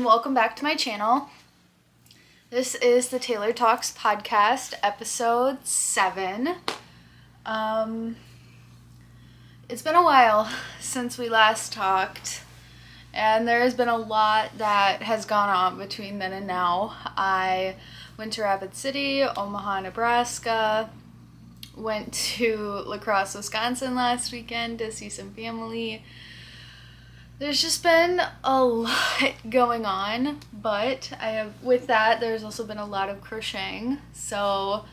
welcome back to my channel. This is the Taylor Talks podcast, episode 7. It's been a while since we last talked, and there has been a lot that has gone on between then and now. I went to Rapid City, Omaha, Nebraska, went to La Crosse, Wisconsin last weekend to see some family. There's just been a lot going on, but with that, there's also been a lot of crocheting. So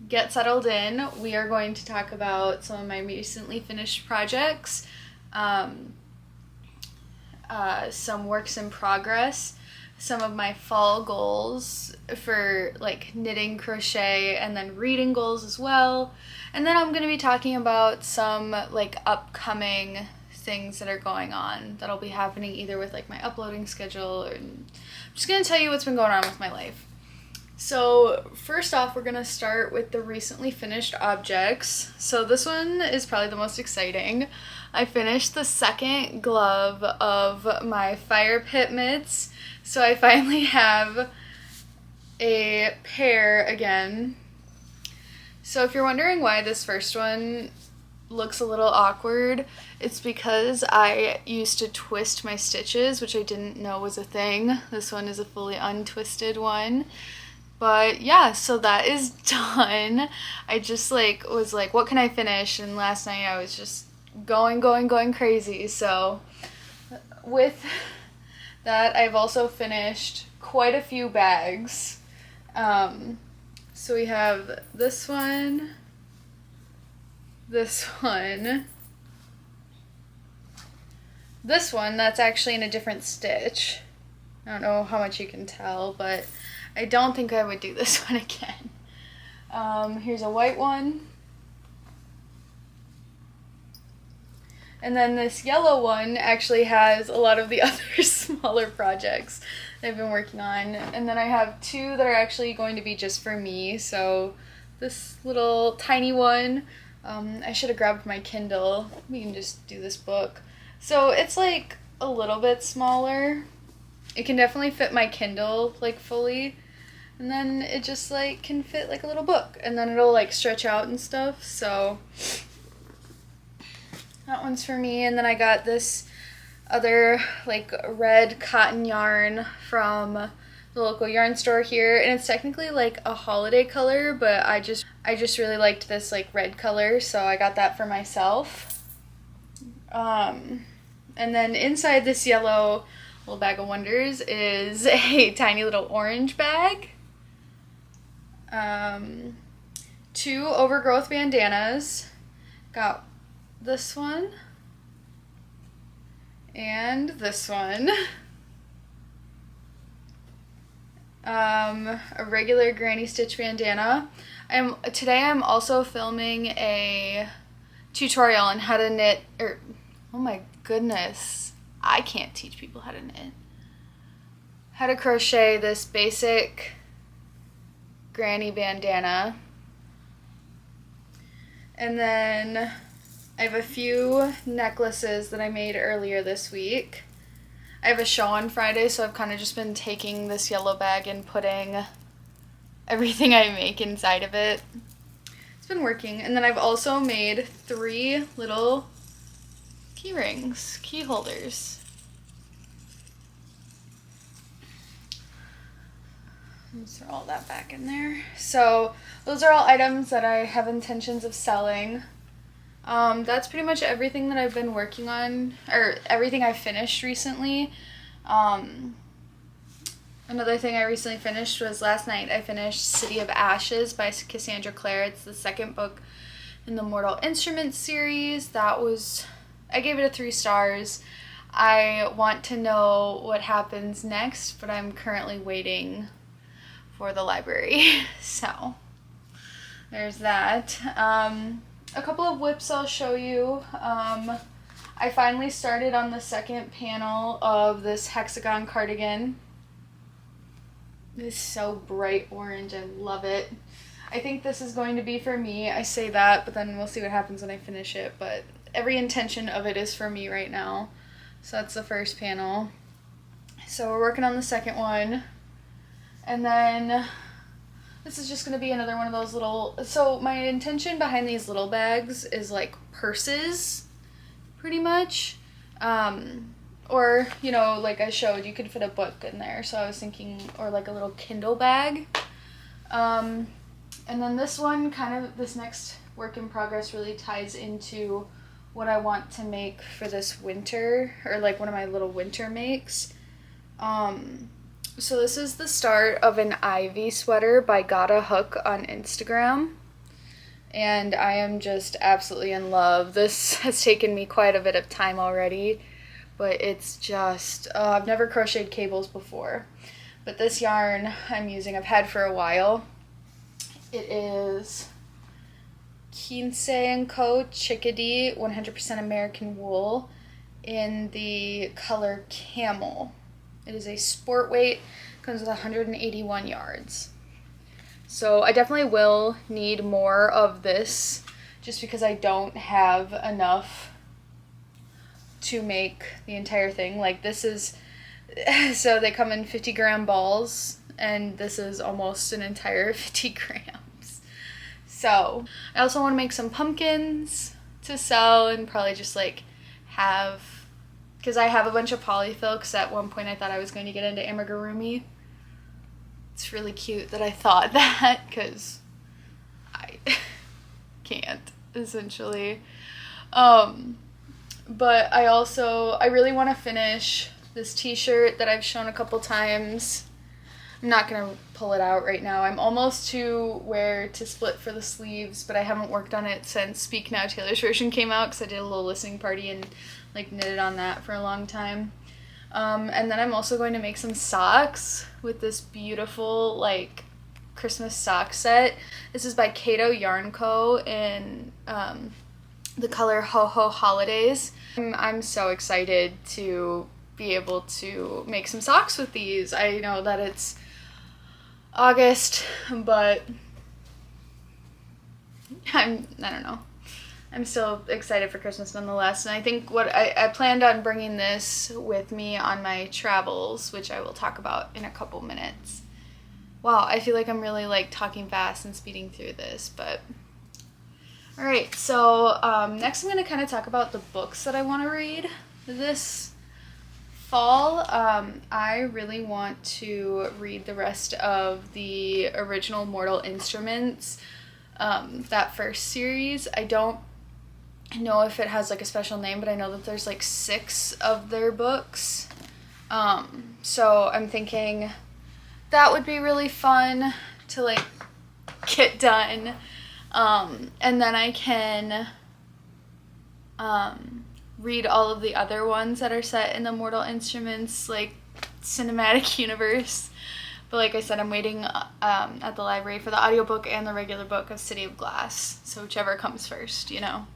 get settled in. We are going to talk about some of my recently finished projects, some works in progress, some of my fall goals for like knitting, crochet, and then reading goals as well. And then I'm going to be talking about some like upcoming things that are going on that'll be happening either with like my uploading schedule, or I'm just going to tell you what's been going on with my life. So first off, we're going to start with the recently finished objects. So this one is probably the most exciting. I finished the second glove of my fire pit mitts, so I finally have a pair again. So if you're wondering why this first one looks a little awkward, it's because I used to twist my stitches, which I didn't know was a thing. This one is a fully untwisted one. But yeah, so that is done. I just was like, what can I finish? And last night I was just going crazy. So with that, I've also finished quite a few bags. So we have this one, this one, this one that's actually in a different stitch. I don't know how much you can tell, but I don't think I would do this one again. Here's a white one. And then this yellow one actually has a lot of the other smaller projects that I've been working on. And then I have two that are actually going to be just for me. So this little tiny one, I should have grabbed my Kindle. We can just do this book. So it's like a little bit smaller. It can definitely fit my Kindle like fully. And then it just like can fit like a little book. And then it'll like stretch out and stuff. So that one's for me. And then I got this other like red cotton yarn from the local yarn store here, and it's technically like a holiday color, but I just really liked this like red color, so I got that for myself. And then inside this yellow little bag of wonders is a tiny little orange bag, 2 overgrowth bandanas, got this one and this one. A regular granny stitch bandana. Today I'm also filming a tutorial on how to knit, oh my goodness, I can't teach people how to knit. How to crochet this basic granny bandana. And then I have a few necklaces that I made earlier this week. I have a show on Friday, so I've kind of just been taking this yellow bag and putting everything I make inside of it. It's been working. And then I've also made 3 little key rings, key holders. Let's throw all that back in there. So those are all items that I have intentions of selling. That's pretty much everything that I've been working on, or everything I finished recently. Another thing I recently finished was last night I finished City of Ashes by Cassandra Clare. It's the second book in the Mortal Instruments series. I gave it a 3 stars. I want to know what happens next, but I'm currently waiting for the library. So there's that. A couple of whips I'll show you. I finally started on the second panel of this hexagon cardigan. It is so bright orange. I love it. I think this is going to be for me. I say that, but then we'll see what happens when I finish it. But every intention of it is for me right now. So that's the first panel. So we're working on the second one. And then this is just going to be another one of those little... So my intention behind these little bags is like purses, pretty much. Or, you know, like I showed, you could fit a book in there. So I was thinking, or like a little Kindle bag. And then this one this next work in progress really ties into what I want to make for this winter, or like one of my little winter makes. So this is the start of an Ivy sweater by Gotta Hook on Instagram. And I am just absolutely in love. This has taken me quite a bit of time already, but it's just, I've never crocheted cables before. But this yarn I'm using, I've had for a while. It is Quince & Co. Chickadee 100% American wool in the color Camel. It is a sport weight, comes with 181 yards. So I definitely will need more of this just because I don't have enough to make the entire thing. Like this is, so they come in 50-gram balls, and this is almost an entire 50 grams. So I also want to make some pumpkins to sell and probably just like have, because I have a bunch of polyfill, because at one point I thought I was going to get into amigurumi. It's really cute that I thought that, because I can't, essentially. But I really want to finish this t-shirt that I've shown a couple times. I'm not going to pull it out right now. I'm almost to where to split for the sleeves, but I haven't worked on it since Speak Now Taylor's version came out, because I did a little listening party and like knitted on that for a long time. And then I'm also going to make some socks with this beautiful like Christmas sock set. This is by Kato Yarn Co. in the color Ho Ho Holidays. I'm so excited to be able to make some socks with these. I know that it's August, but I don't know. I'm still excited for Christmas nonetheless, and I think what I planned on bringing this with me on my travels, which I will talk about in a couple minutes. Wow, I feel like I'm really like talking fast and speeding through this, but alright, so next I'm going to kind of talk about the books that I want to read this fall. I really want to read the rest of the original Mortal Instruments, that first series. I don't know if it has like a special name, but I know that there's like 6 of their books. So I'm thinking that would be really fun to like get done. And then I can read all of the other ones that are set in the Mortal Instruments like cinematic universe. But like I said, I'm waiting at the library for the audiobook and the regular book of City of Glass. So whichever comes first, you know.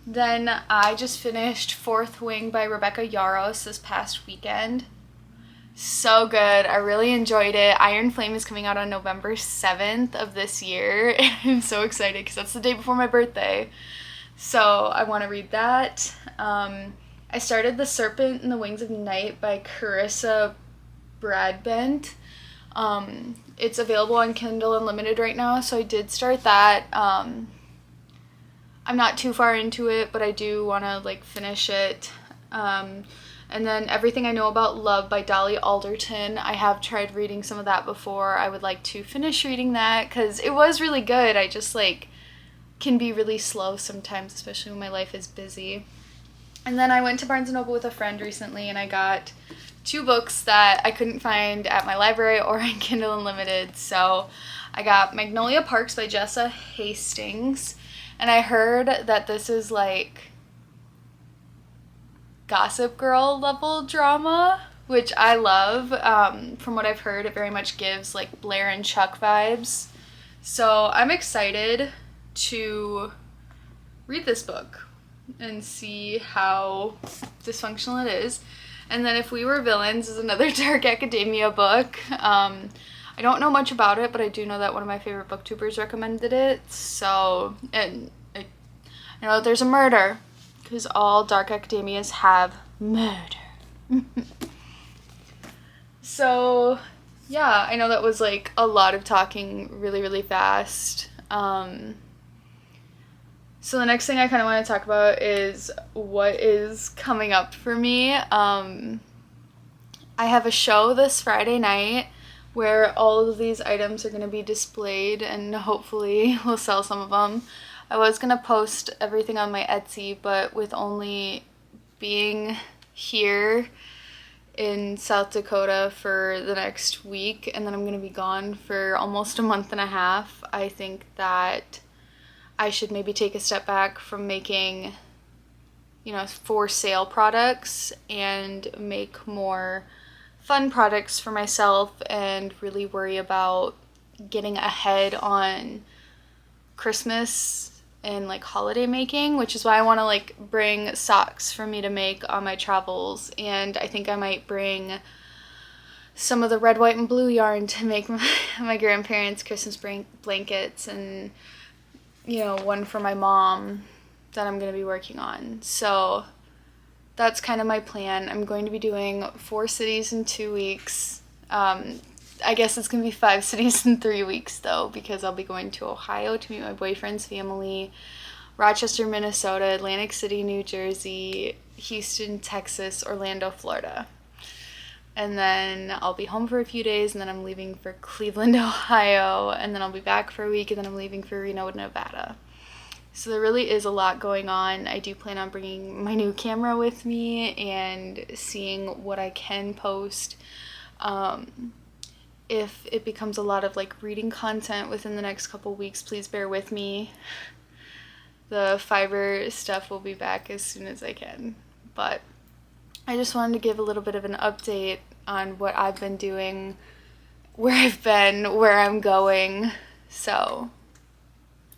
Then I just finished Fourth Wing by Rebecca Yarros this past weekend. So good. I really enjoyed it. Iron Flame is coming out on November 7th of this year. And I'm so excited because that's the day before my birthday. So I want to read that. I started The Serpent and the Wings of Night by Carissa Broadbent. It's available on Kindle Unlimited right now, so I did start that. I'm not too far into it, but I do want to like finish it. And then Everything I Know About Love by Dolly Alderton. I have tried reading some of that before. I would like to finish reading that because it was really good. I just like can be really slow sometimes, especially when my life is busy. And then I went to Barnes & Noble with a friend recently, and I got 2 books that I couldn't find at my library or in Kindle Unlimited. So I got Magnolia Parks by Jessa Hastings, and I heard that this is like Gossip Girl level drama, which I love. From what I've heard, it very much gives like Blair and Chuck vibes. So I'm excited to read this book and see how dysfunctional it is. And then If We Were Villains is another Dark Academia book. I don't know much about it, but I do know that one of my favorite booktubers recommended it. So, and I know that there's a murder, because all Dark Academias have murder. So yeah, I know that was like a lot of talking really, really fast. So the next thing I kind of want to talk about is what is coming up for me. I have a show this Friday night where all of these items are going to be displayed, and hopefully we'll sell some of them. I was going to post everything on my Etsy, but with only being here in South Dakota for the next week, and then I'm going to be gone for almost a month and a half, I think that I should maybe take a step back from making, for sale products and make more fun products for myself and really worry about getting ahead on Christmas and like holiday making, which is why I want to like bring socks for me to make on my travels. And I think I might bring some of the red, white, and blue yarn to make my grandparents' Christmas blankets, and one for my mom that I'm going to be working on. So that's kind of my plan. I'm going to be doing 4 cities in 2 weeks. I guess it's going to be 5 cities in 3 weeks, though, because I'll be going to Ohio to meet my boyfriend's family, Rochester, Minnesota, Atlantic City, New Jersey, Houston, Texas, Orlando, Florida. And then I'll be home for a few days, and then I'm leaving for Cleveland, Ohio, and then I'll be back for a week, and then I'm leaving for Reno, Nevada. So there really is a lot going on. I do plan on bringing my new camera with me and seeing what I can post. If it becomes a lot of like reading content within the next couple weeks, please bear with me. The Fiverr stuff will be back as soon as I can. But I just wanted to give a little bit of an update on what I've been doing, where I've been, where I'm going. So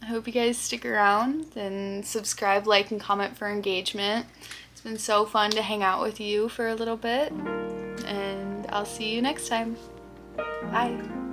I hope you guys stick around and subscribe, like, and comment for engagement. It's been so fun to hang out with you for a little bit, and I'll see you next time. Bye.